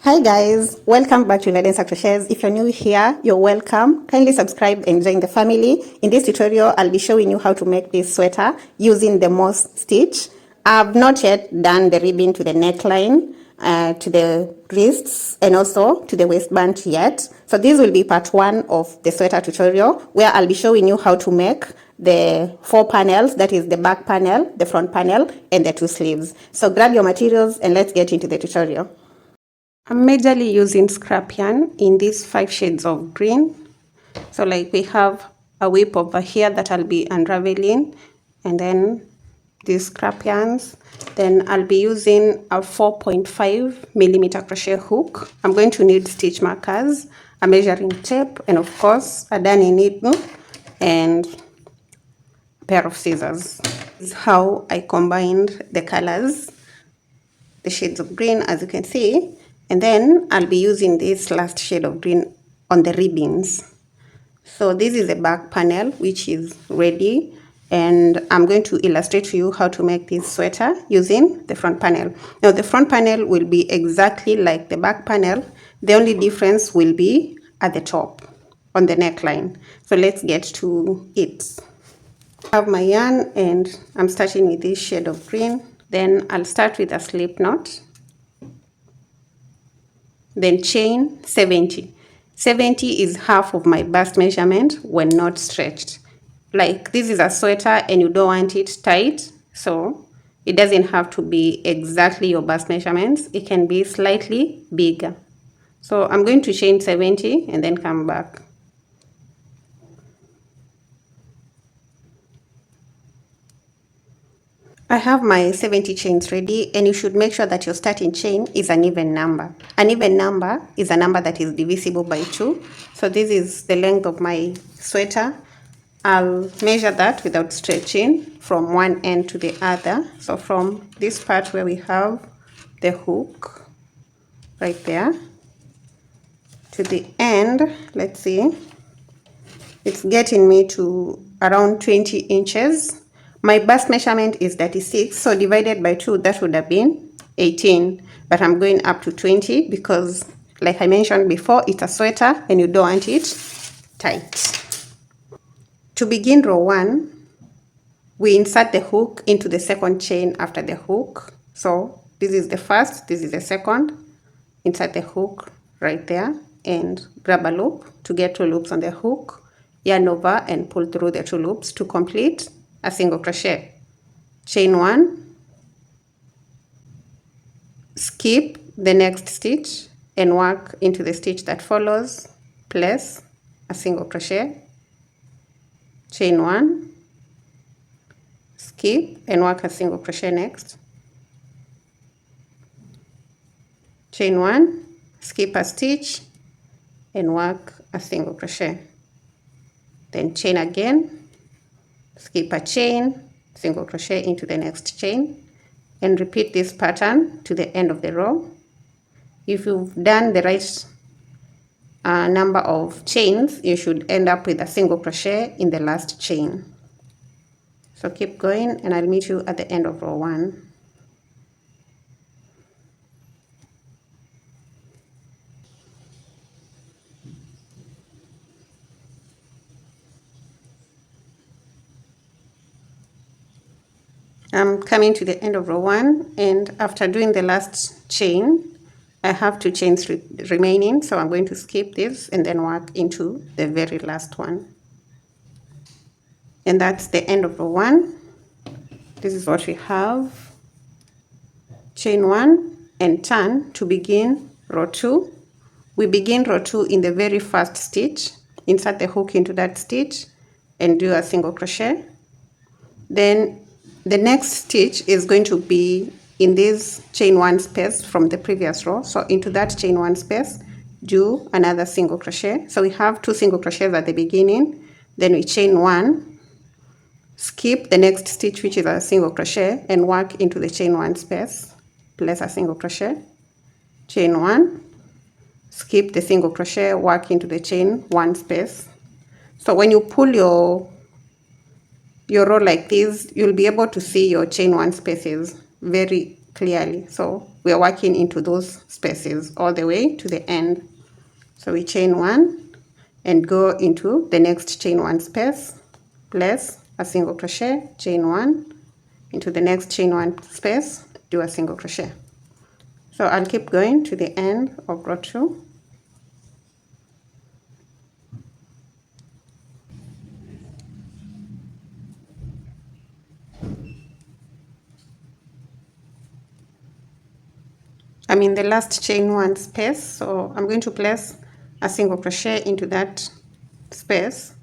Hi guys, welcome back to Ladens Crochets. If you're new here, you're welcome. Kindly subscribe and join the family. In this tutorial, I'll be showing you how to make this sweater using the moss stitch. I've not yet done the ribbon to the neckline, to the wrists, and also to the waistband yet. So this will be part 1 of the sweater tutorial, where I'll be showing you how to make the 4 panels, that is the back panel, the front panel, and the 2 sleeves. So grab your materials and let's get into the tutorial. I'm majorly using scrap yarn in these 5 shades of green. So like we have a whip over here that I'll be unraveling, and then these scrap yarns. Then I'll be using a 4.5mm crochet hook. I'm going to need stitch markers, a measuring tape, and of course a darning needle and a pair of scissors. This is how I combined the colors, the shades of green, as you can see. And then I'll be using this last shade of green on the ribbons. So this is the back panel which is ready, and I'm going to illustrate to you how to make this sweater using the front panel. Now the front panel will be exactly like the back panel. The only difference will be at the top on the neckline. So let's get to it. I have my yarn and I'm starting with this shade of green. Then I'll start with a slip knot. Then chain 70. 70 is half of my bust measurement when not stretched. Like this is a sweater and you don't want it tight, so it doesn't have to be exactly your bust measurements. It can be slightly bigger. So I'm going to chain 70 and then come back. I have my 70 chains ready, and you should make sure that your starting chain is an even number. An even number is a number that is divisible by 2. So this is the length of my sweater. I'll measure that without stretching from one end to the other. So from this part where we have the hook right there to the end, let's see, it's getting me to around 20 inches. My bust measurement is 36, so divided by 2, that would have been 18. But I'm going up to 20 because, like I mentioned before, it's a sweater and you don't want it tight. To begin row 1, we insert the hook into the second chain after the hook. So this is the first, this is the second. Insert the hook right there and grab a loop to get 2 loops on the hook. Yarn over and pull through the 2 loops to complete a single crochet. Chain 1, skip the next stitch and work into the stitch that follows, place a single crochet, chain 1, skip and work a single crochet next, chain 1, skip a stitch and work a single crochet, then chain again, skip a chain, single crochet into the next chain, and repeat this pattern to the end of the row. If you've done the right number of chains, you should end up with a single crochet in the last chain. So keep going and I'll meet you at the end of row 1. I'm coming to the end of row 1, and after doing the last chain, I have 2 chains remaining, so I'm going to skip this and then work into the very last one. And that's the end of row 1. This is what we have. Chain 1 and turn to begin row 2. We begin row 2 in the very first stitch. Insert the hook into that stitch and do a single crochet. Then the next stitch is going to be in this chain 1 space from the previous row. So into that chain 1 space, do another single crochet. So we have 2 single crochets at the beginning. Then we chain 1, skip the next stitch, which is a single crochet, and work into the chain 1 space. Place a single crochet, chain 1, skip the single crochet, work into the chain 1 space. So when you pull your row like this, you'll be able to see your chain 1 spaces very clearly. So we are working into those spaces all the way to the end. So we chain 1 and go into the next chain 1 space, place a single crochet, chain 1, into the next chain 1 space, do a single crochet. So I'll keep going to the end of row 2. I'm in the last chain 1 space, so I'm going to place a single crochet into that space.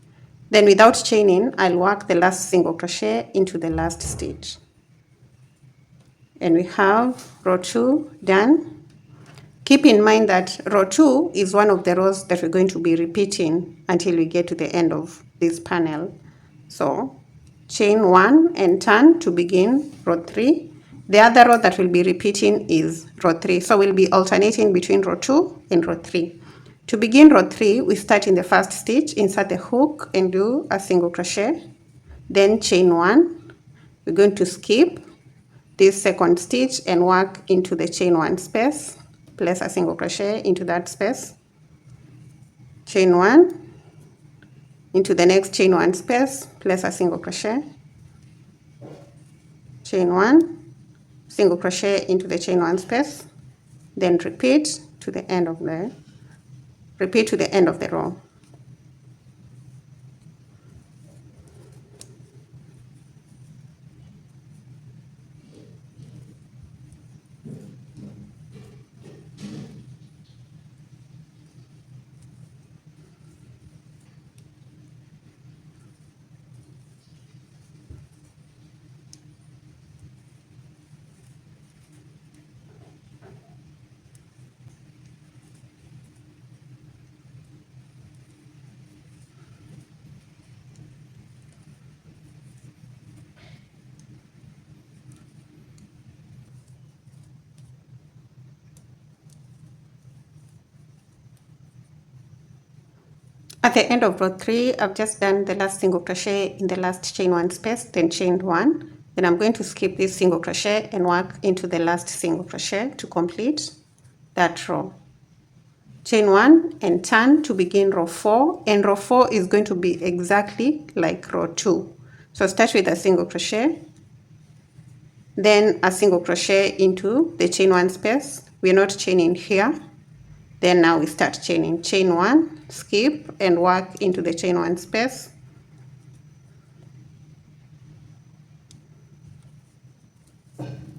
Then without chaining, I'll work the last single crochet into the last stitch. And we have row 2 done. Keep in mind that row 2 is one of the rows that we're going to be repeating until we get to the end of this panel. So chain 1 and turn to begin row 3. The other row that we'll be repeating is row 3. So we'll be alternating between row 2 and row 3. To begin row 3, we start in the first stitch, insert the hook and do a single crochet. Then chain 1. We're going to skip this second stitch and work into the chain 1 space. Place a single crochet into that space. Chain 1 into the next chain 1 space, place a single crochet. Chain 1, single crochet into the chain 1 space, then repeat to the end of the row. At the end of row 3, I've just done the last single crochet in the last chain 1 space, then chained 1. Then I'm going to skip this single crochet and work into the last single crochet to complete that row. Chain 1 and turn to begin row 4, and row 4 is going to be exactly like row 2. So start with a single crochet, then a single crochet into the chain 1 space. We're not chaining here. Then now we start chaining. Chain 1, skip and work into the chain 1 space.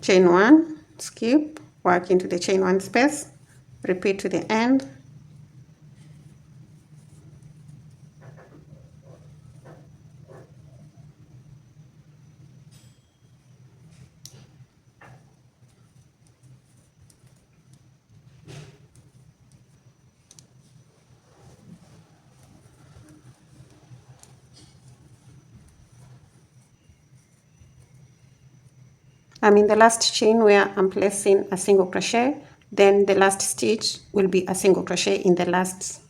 Chain 1, skip, work into the chain 1 space. Repeat to the end. I'm in the last chain where I'm placing a single crochet, then the last stitch will be a single crochet in the last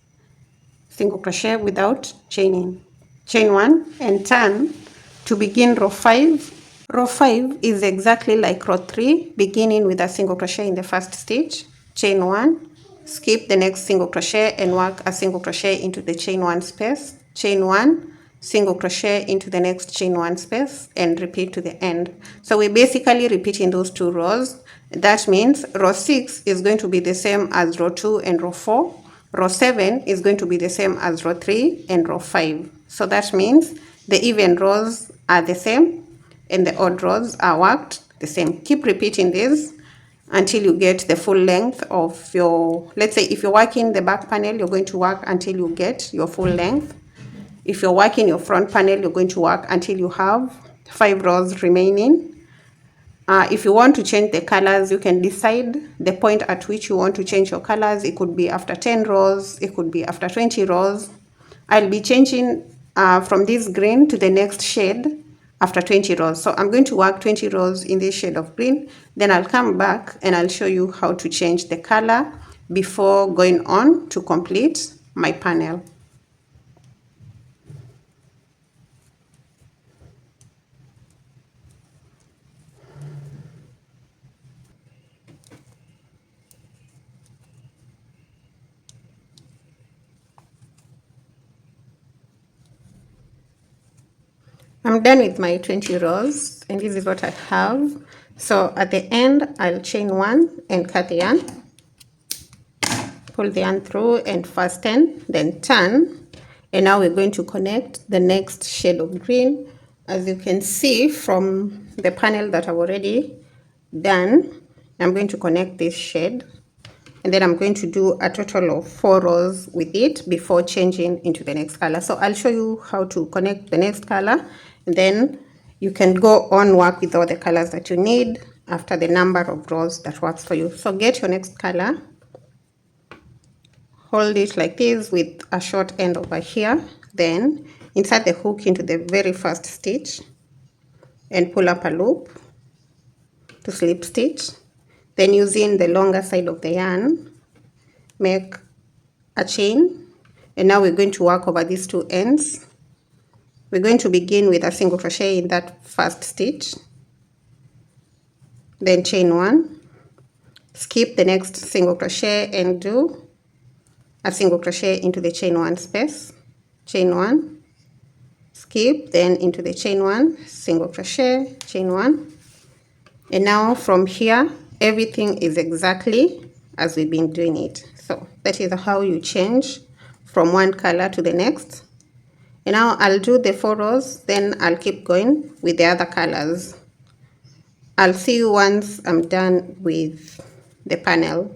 single crochet without chaining. Chain 1 and turn to begin row 5. Row 5 is exactly like row 3, beginning with a single crochet in the first stitch, chain 1, skip the next single crochet and work a single crochet into the chain 1 space, chain 1, single crochet into the next chain 1 space, and repeat to the end. So we're basically repeating those 2 rows. That means row 6 is going to be the same as row 2 and row 4. Row 7 is going to be the same as row 3 and row 5. So that means the even rows are the same and the odd rows are worked the same. Keep repeating this until you get the full length of your, let's say if you're working the back panel, you're going to work until you get your full length. If you're working your front panel, you're going to work until you have 5 rows remaining. If you want to change the colors, you can decide the point at which you want to change your colors. It could be after 10 rows, it could be after 20 rows. I'll be changing from this green to the next shade after 20 rows. So I'm going to work 20 rows in this shade of green. Then I'll come back and I'll show you how to change the color before going on to complete my panel. I'm done with my 20 rows, and this is what I have. So at the end, I'll chain 1 and cut the yarn, pull the yarn through and fasten, then turn. And now we're going to connect the next shade of green. As you can see from the panel that I've already done, I'm going to connect this shade, and then I'm going to do a total of 4 rows with it before changing into the next color. So I'll show you how to connect the next color, and then you can go on work with all the colors that you need after the number of rows that works for you. So get your next color, hold it like this with a short end over here, then insert the hook into the very first stitch and pull up a loop to slip stitch. Then using the longer side of the yarn, make a chain, and now we're going to work over these two ends. We're going to begin with a single crochet in that first stitch, then chain 1, skip the next single crochet and do a single crochet into the chain 1 space, chain 1, skip, then into the chain 1, single crochet, chain 1. And now from here everything is exactly as we've been doing it. So that is how you change from one color to the next. And now I'll do the 4 rows, then I'll keep going with the other colors. I'll see you once I'm done with the panel.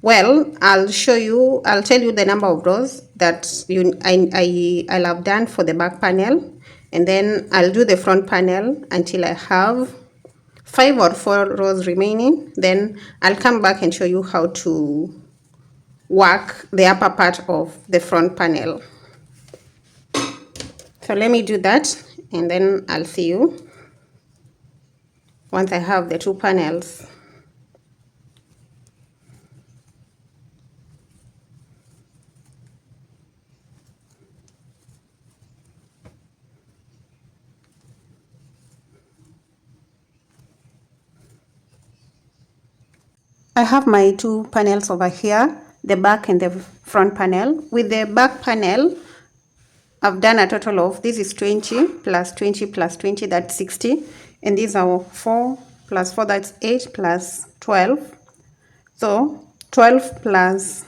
Well, I'll tell you the number of rows that I'll have done for the back panel, and then I'll do the front panel until I have 5 or 4 rows remaining. Then I'll come back and show you how to work the upper part of the front panel. So let me do that, and then I'll see you once I have the 2 panels. I have my 2 panels over here, the back and the front panel. With the back panel, I've done a total of, this is 20 plus 20 plus 20, that's 60. And these are 4 plus 4, that's 8 plus 12. So 12 plus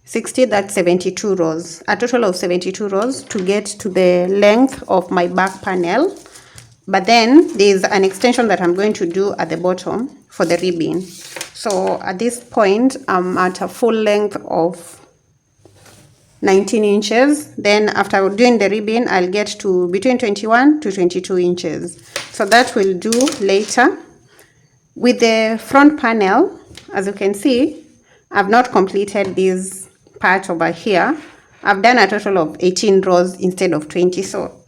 60, that's 72 rows. A total of 72 rows to get to the length of my back panel. But then there's an extension that I'm going to do at the bottom for the ribbon. So at this point, I'm at a full length of 19 inches. Then after doing the ribbon, I'll get to between 21 to 22 inches. So that will do later. With the front panel, as you can see, I've not completed this part over here. I've done a total of 18 rows instead of 20. So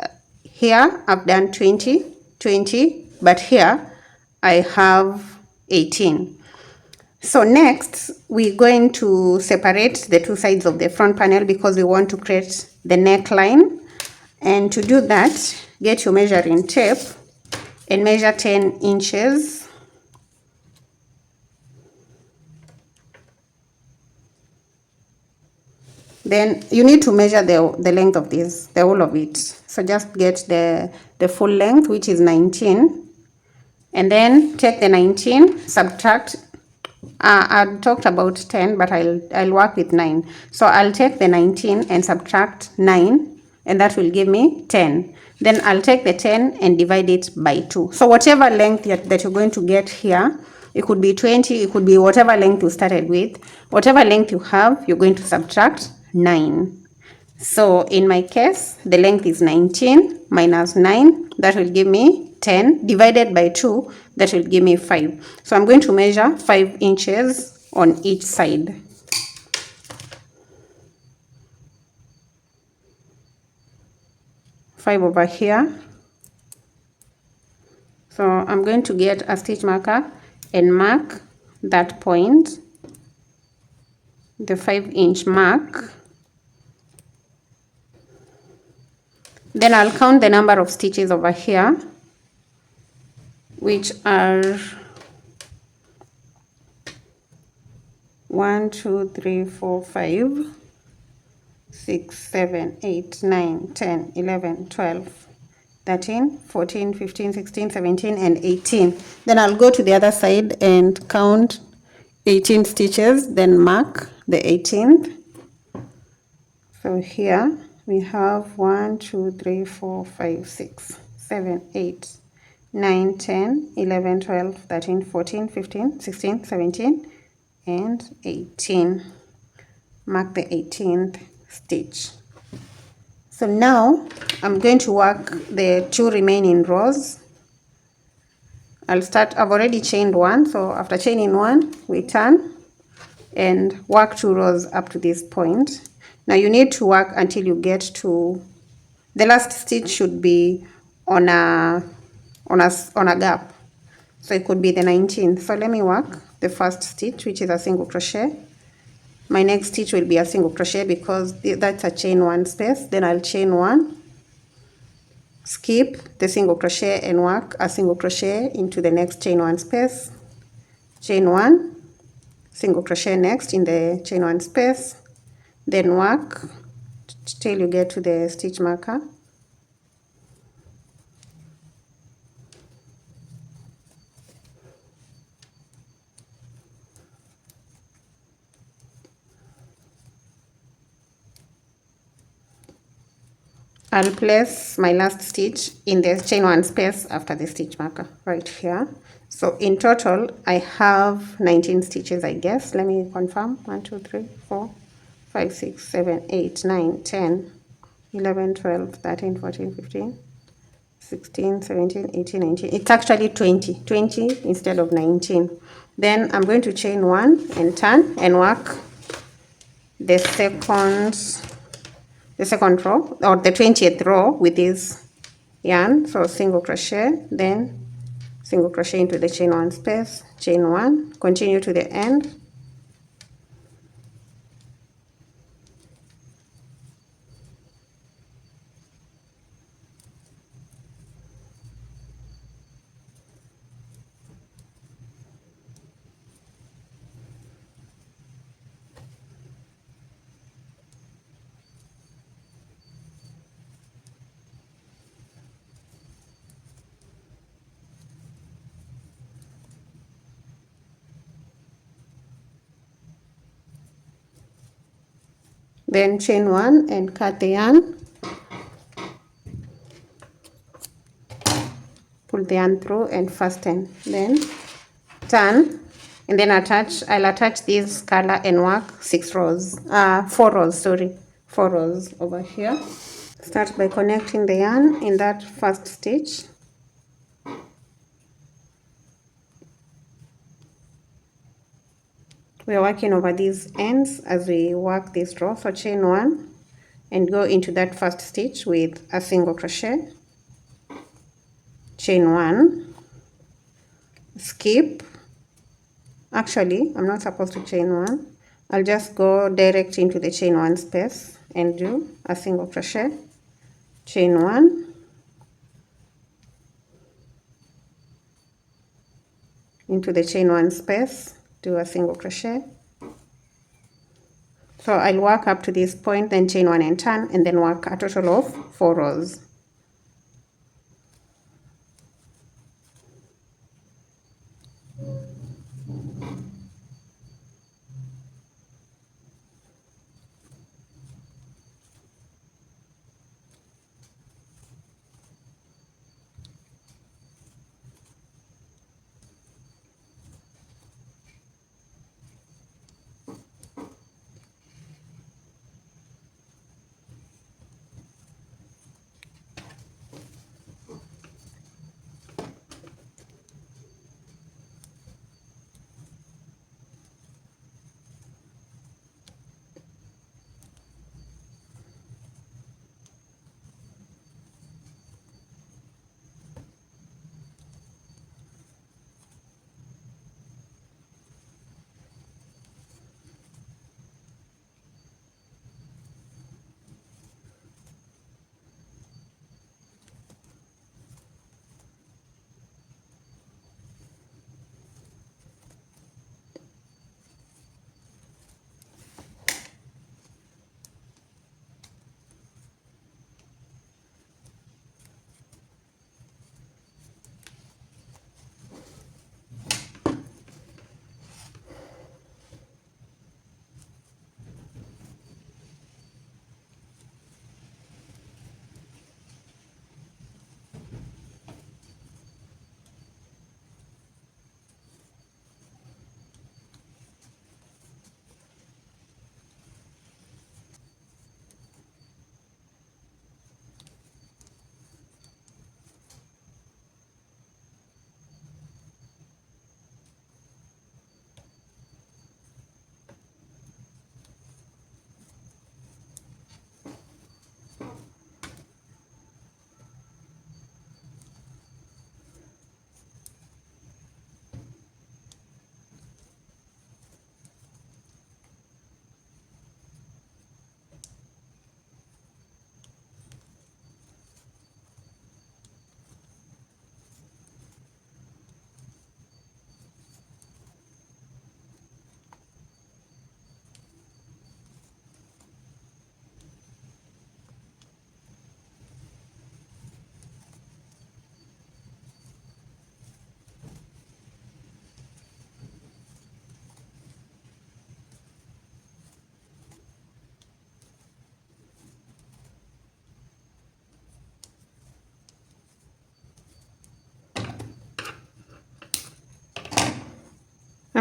here I've done 20, but here I have 18. So next, we're going to separate the 2 sides of the front panel because we want to create the neckline. And to do that, get your measuring tape and measure 10 inches. Then you need to measure the length of this, the whole of it. So just get the full length, which is 19. And then take the 19, subtract. I talked about 10, but I'll work with 9. So I'll take the 19 and subtract 9, and that will give me 10. Then I'll take the 10 and divide it by 2. So whatever length that you're going to get here, it could be 20, it could be whatever length you started with. Whatever length you have, you're going to subtract 9. So in my case, the length is 19 minus 9, that will give me 10, divided by 2, that will give me 5. So I'm going to measure 5 inches on each side. Five over here. So I'm going to get a stitch marker and mark that point, the 5-inch mark. Then I'll count the number of stitches over here, which are 1, 2, 3, 4, 5, 6, 7, 8, 9, 10, 11, 12, 13, 14, 15, 16, 17, and 18. Then I'll go to the other side and count 18 stitches, then mark the 18th. So here we have 1, 2, 3, 4, 5, 6, 7, 8, 9, 10, 11, 12, 13, 14, 15, 16, 17, and 18. Mark the 18th stitch. So now I'm going to work the 2 remaining rows. I've already chained 1, so after chaining 1, we turn and work 2 rows up to this point. Now you need to work until you get to the last stitch should be on a gap. So it could be the 19th. So let me work the first stitch, which is a single crochet. My next stitch will be a single crochet because that's a chain 1 space. Then I'll chain 1, skip the single crochet and work a single crochet into the next chain 1 space. Chain 1, single crochet next in the chain 1 space. Then work till you get to the stitch marker. I'll place my last stitch in the chain 1 space after the stitch marker right here. So in total I have 19 stitches, I guess. Let me confirm. 1, 2, 3, 4, 5, 6, 7, 8, 9, 10, 11, 12, 13, 14, 15, 16, 17, 18, 19. It's actually 20 instead of 19. Then I'm going to chain 1 and turn and work the second row or the 20th row with this yarn. So single crochet, then single crochet into the chain 1 space, chain 1, continue to the end, then chain 1 and cut the yarn, pull the yarn through and fasten, then turn and then I'll attach this color and work 4 rows, sorry, 4 rows over here. Start by connecting the yarn in that first stitch. We are working over these ends as we work this row. So chain 1 and go into that first stitch with a single crochet, chain 1, skip. Actually, I'm not supposed to chain 1. I'll just go direct into the chain 1 space and do a single crochet, chain 1, into the chain 1 space, do a single crochet. So I'll work up to this point, then chain 1 and turn, and then work a total of 4 rows.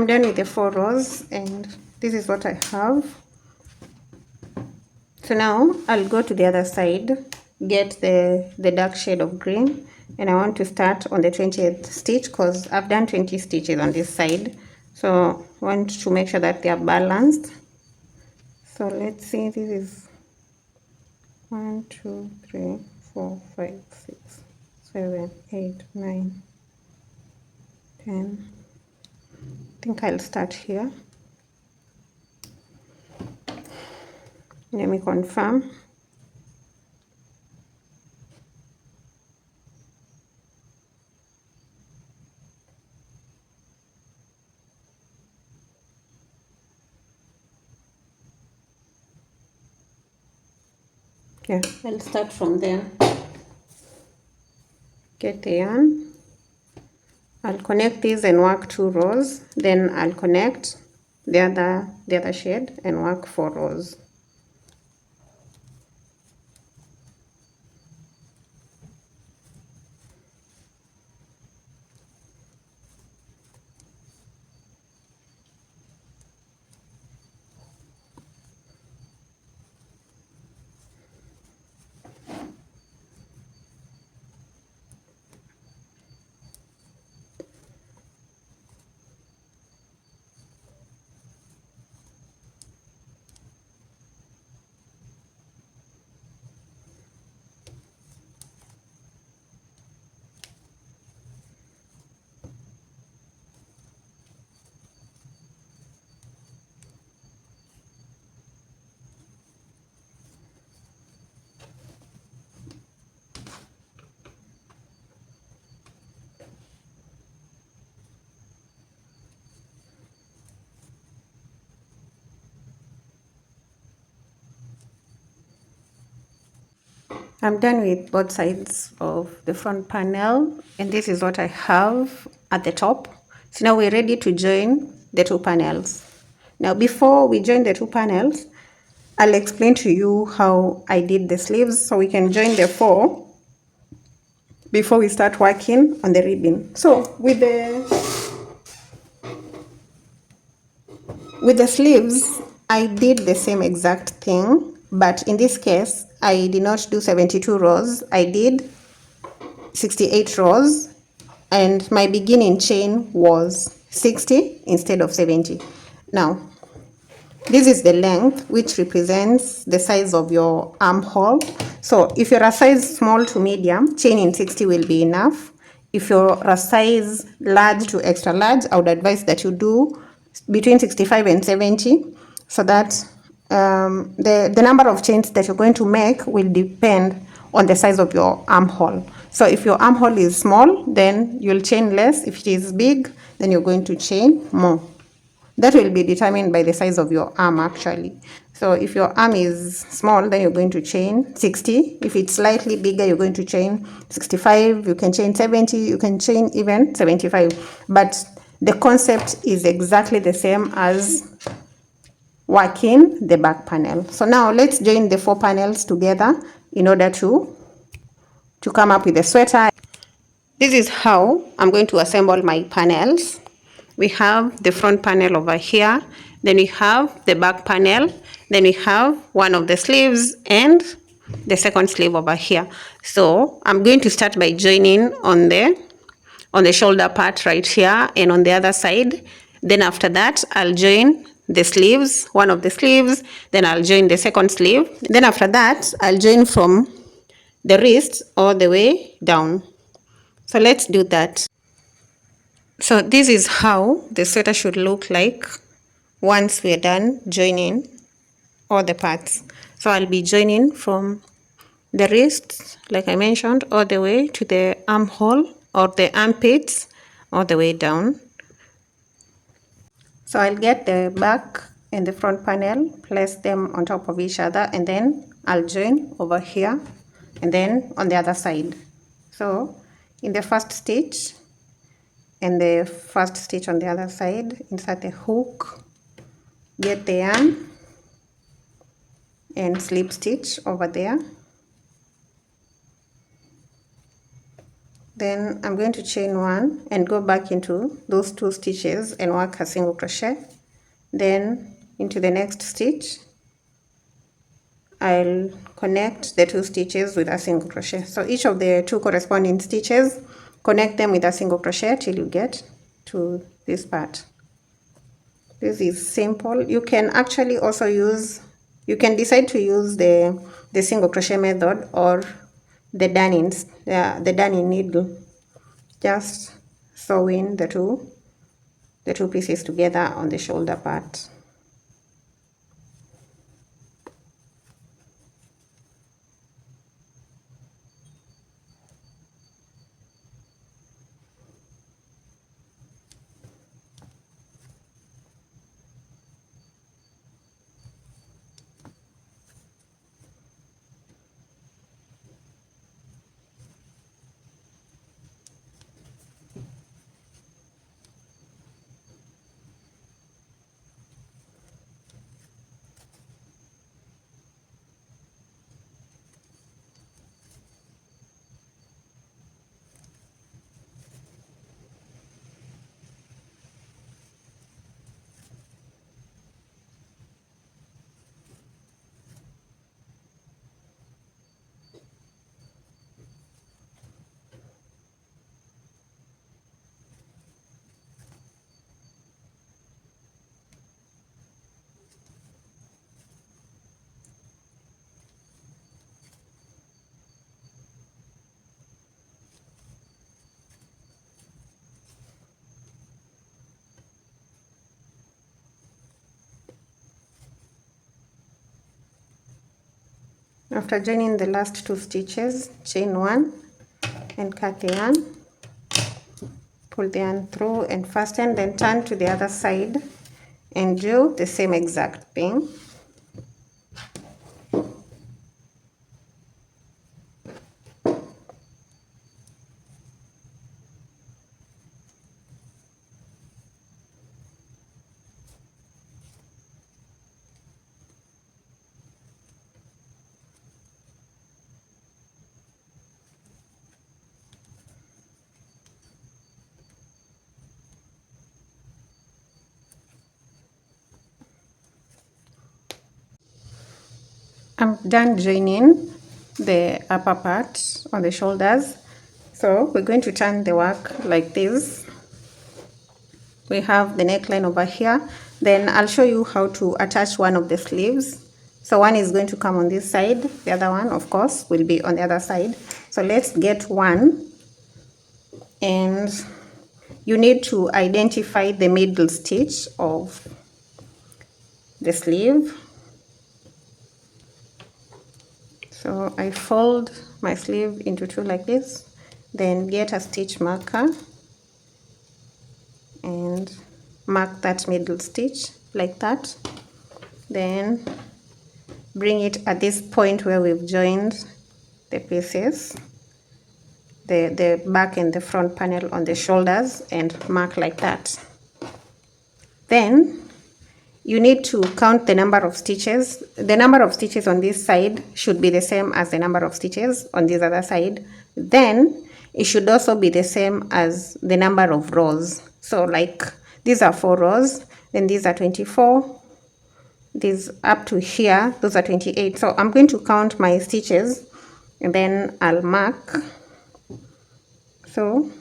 I'm done with the 4 rows, and this is what I have. So now I'll go to the other side, get the dark shade of green, and I want to start on the 20th stitch because I've done 20 stitches on this side. So I want to make sure that they are balanced. So let's see, this is 1, 2, 3, 4, 5, 6, 7, 8, 9, 10. I think I'll start here. Let me confirm. Yeah, I'll start from there. Get the yarn. I'll connect these and work 2 rows. Then I'll connect the other shade and work 4 rows. I'm done with both sides of the front panel, and this is what I have at the top. So now we're ready to join the 2 panels. Now before we join the 2 panels, I'll explain to you how I did the sleeves so we can join the 4 before we start working on the ribbon. So with the sleeves, I did the same exact thing, but in this case, I did not do 72 rows. I did 68 rows, and my beginning chain was 60 instead of 70. Now, this is the length, which represents the size of your armhole. So if you're a size small to medium, chaining 60 will be enough. If you're a size large to extra large, I would advise that you do between 65 and 70, so that the number of chains that you're going to make will depend on the size of your armhole. So if your armhole is small, then you'll chain less. If it is big, then you're going to chain more. That will be determined by the size of your arm actually. So if your arm is small, then you're going to chain 60. If it's slightly bigger, you're going to chain 65. You can chain 70. You can chain even 75. But the concept is exactly the same as working the back panel. So now let's join the 4 panels together in order to come up with a sweater. This is how I'm going to assemble my panels. We have the front panel over here, then we have the back panel, then we have one of the sleeves and the second sleeve over here. So I'm going to start by joining on the shoulder part right here and on the other side. Then after that, I'll join the sleeves, one of the sleeves, then I'll join the second sleeve. Then after that, I'll join from the wrist all the way down. So let's do that. So this is how the sweater should look like once we're done joining all the parts. So I'll be joining from the wrist, like I mentioned, all the way to the armhole or the armpits, all the way down. So I'll get the back and the front panel, place them on top of each other, and then I'll join over here and then on the other side. So in the first stitch, and the first stitch on the other side, insert the hook, get the yarn and slip stitch over there, Then I'm going to chain 1 and go back into those 2 stitches and work a single crochet. Then into the next stitch I'll connect the 2 stitches with a single crochet. So each of the 2 corresponding stitches, connect them with a single crochet till you get to this part. This is simple. You can actually also use, you can decide to use the single crochet method or the darning needle. Just sew in the two pieces together on the shoulder part. After joining the last 2 stitches, chain 1 and cut the yarn, pull the yarn through and fasten, then turn to the other side and do the same exact thing. I'm done joining the upper part on the shoulders, so we're going to turn the work like this. We have the neckline over here. Then I'll show you how to attach one of the sleeves. So one is going to come on this side, the other one of course will be on the other side. So let's get one, and you need to identify the middle stitch of the sleeve. So I fold my sleeve into 2 like this, then get a stitch marker and mark that middle stitch like that. Then bring it at this point where we've joined the pieces, the back and the front panel on the shoulders, and mark like that. Then you need to count the number of stitches. The number of stitches on this side should be the same as the number of stitches on this other side. Then it should also be the same as the number of rows. So like these are 4 rows, then these are 24, these up to here, those are 28. So I'm going to count my stitches and then I'll mark. So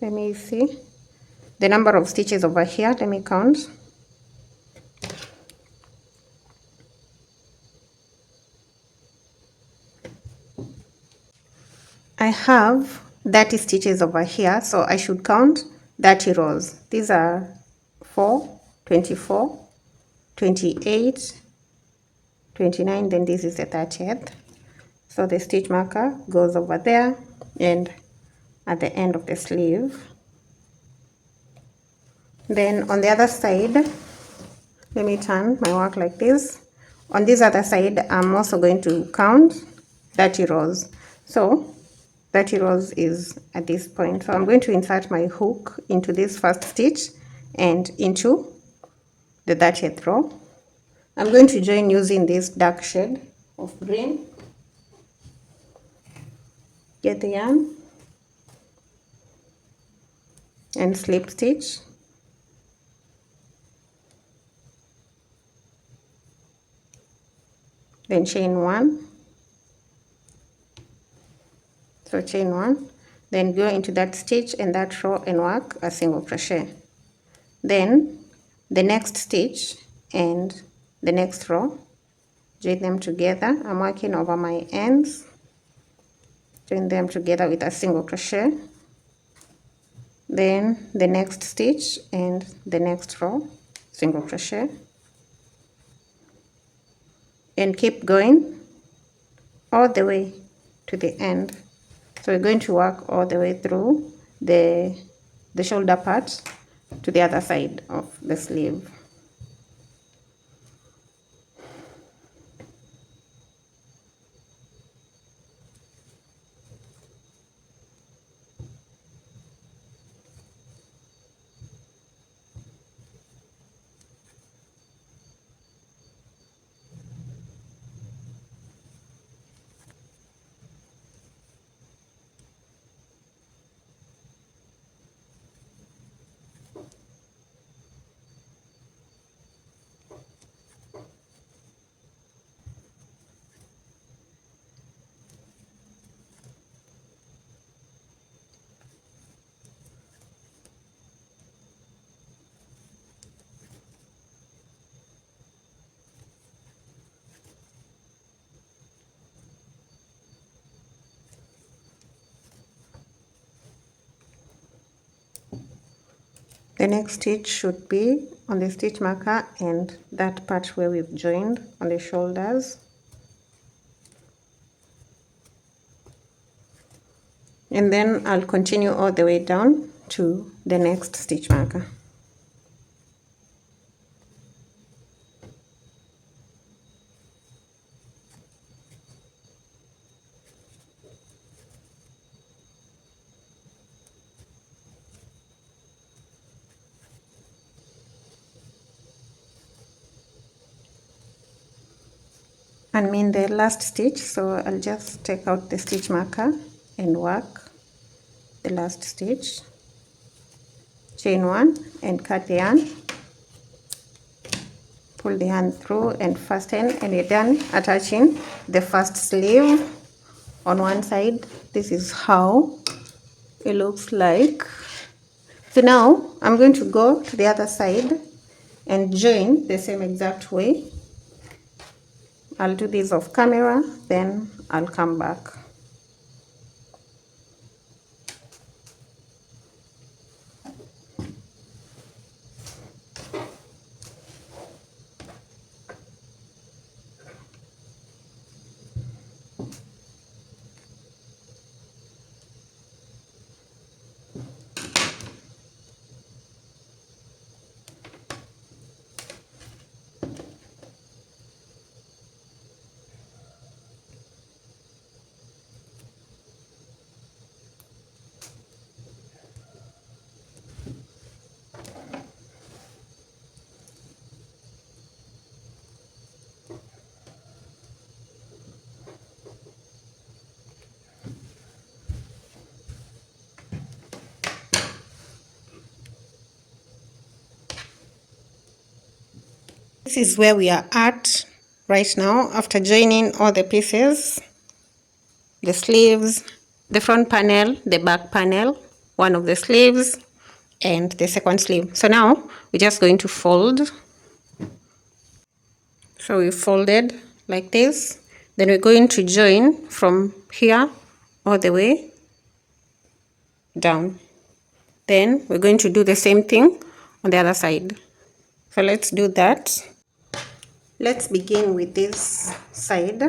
let me see the number of stitches over here. Let me count. I have 30 stitches over here, so I should count 30 rows. These are 4, 24, 28, 29, then this is the 30th. So the stitch marker goes over there and at the end of the sleeve. Then on the other side, let me turn my work like this. On this other side, I'm also going to count 30 rows. So 30 rows is at this point. So I'm going to insert my hook into this first stitch and into the 30th row. I'm going to join using this dark shade of green. Get the yarn, and slip stitch, then chain 1, so chain 1, then go into that stitch and that row and work a single crochet. Then the next stitch and the next row, join them together. I'm working over my ends, join them together with a single crochet, then the next stitch and the next row, single crochet, and keep going all the way to the end. So we're going to work all the way through the shoulder part to the other side of the sleeve. The next stitch should be on the stitch marker and that part where we've joined on the shoulders. And then I'll continue all the way down to the next stitch marker. I'm in the last stitch, so I'll just take out the stitch marker and work the last stitch, chain 1 and cut the yarn, pull the yarn through and fasten, and you're done attaching the first sleeve on one side. This is how it looks like. So now I'm going to go to the other side and join the same exact way. I'll do this off camera, then I'll come back. This is where we are at right now after joining all the pieces, the sleeves, the front panel, the back panel, one of the sleeves, and the second sleeve. So now we're just going to fold. So we folded like this. Then we're going to join from here all the way down. Then we're going to do the same thing on the other side. So let's do that. Let's begin with this side.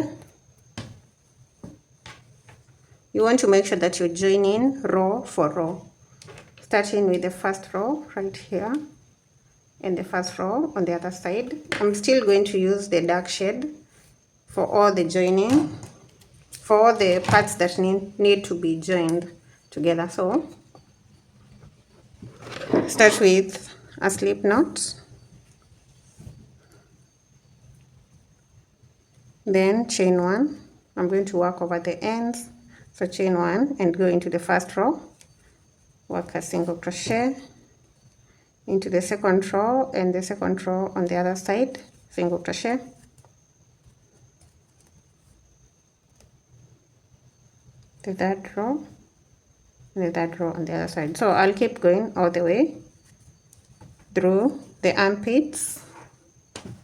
You want to make sure that you're joining row for row, starting with the first row right here and the first row on the other side. I'm still going to use the dark shade for all the joining, for all the parts that need to be joined together. So start with a slip knot, then chain 1. I'm going to work over the ends, so chain 1 and go into the first row, work a single crochet into the second row and the second row on the other side, single crochet, the third row and the third row on the other side. So I'll keep going all the way through the armpits.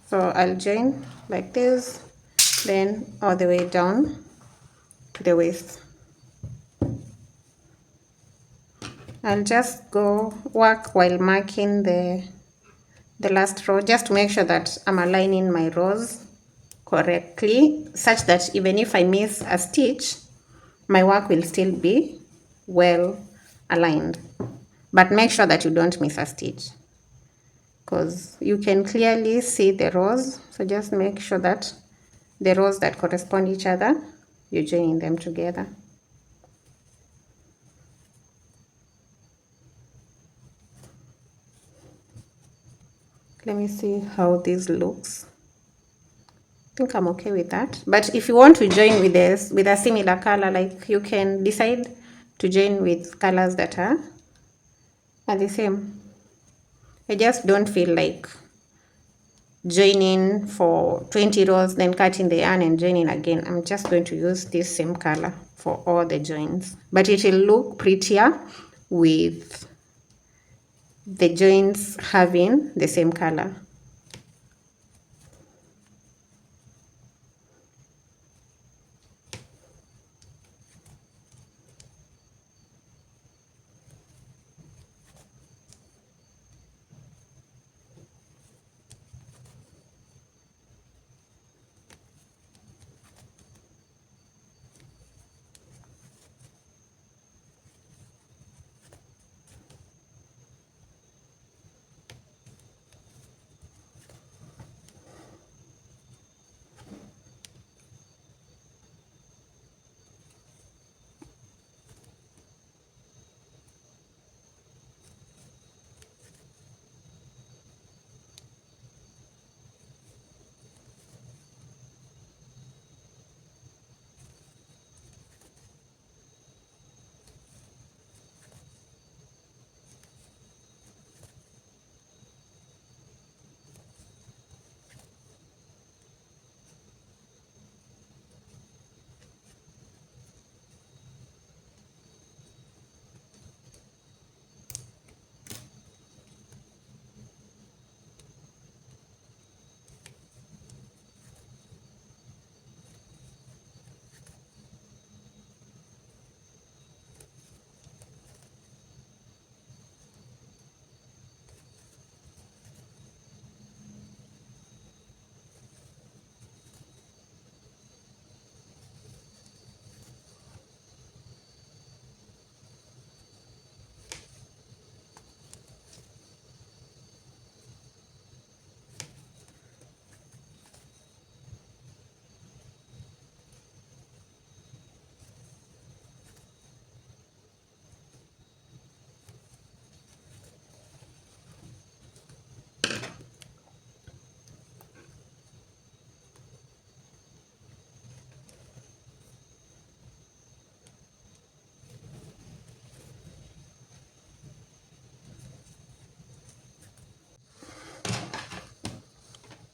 So I'll join like this, then all the way down to the waist. I'll just go work while marking the last row, just to make sure that I'm aligning my rows correctly, such that even if I miss a stitch, my work will still be well aligned. But make sure that you don't miss a stitch, because you can clearly see the rows. So just make sure that the rows that correspond each other, you're joining them together. Let me see how this looks. I think I'm okay with that. But if you want to join with a similar color, like, you can decide to join with colors that are the same. I just don't feel like joining for 20 rows, then cutting the yarn and joining again. I'm just going to use this same color for all the joins, but it will look prettier with the joins having the same color.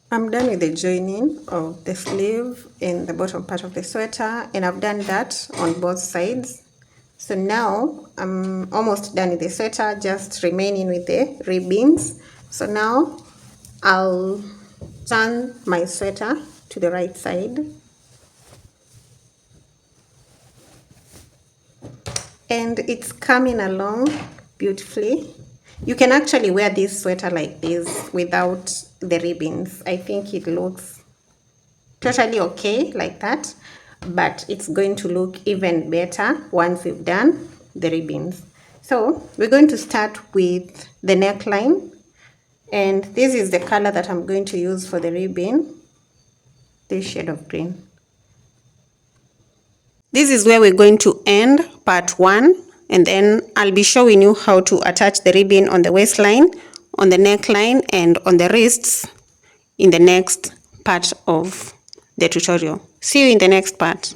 I'm done with the joining of the sleeve and the bottom part of the sweater, and I've done that on both sides. So now I'm almost done with the sweater, just remaining with the ribbons. So now I'll turn my sweater to the right side, and it's coming along beautifully. You can actually wear this sweater like this without the ribbons. I think it looks totally okay like that, but it's going to look even better once we've done the ribbons. So we're going to start with the neckline, and this is the color that I'm going to use for the ribbon, this shade of green. This is where we're going to end part 1, and then I'll be showing you how to attach the ribbon on the waistline, on the neckline, and on the wrists in the next part of the tutorial. See you in the next part.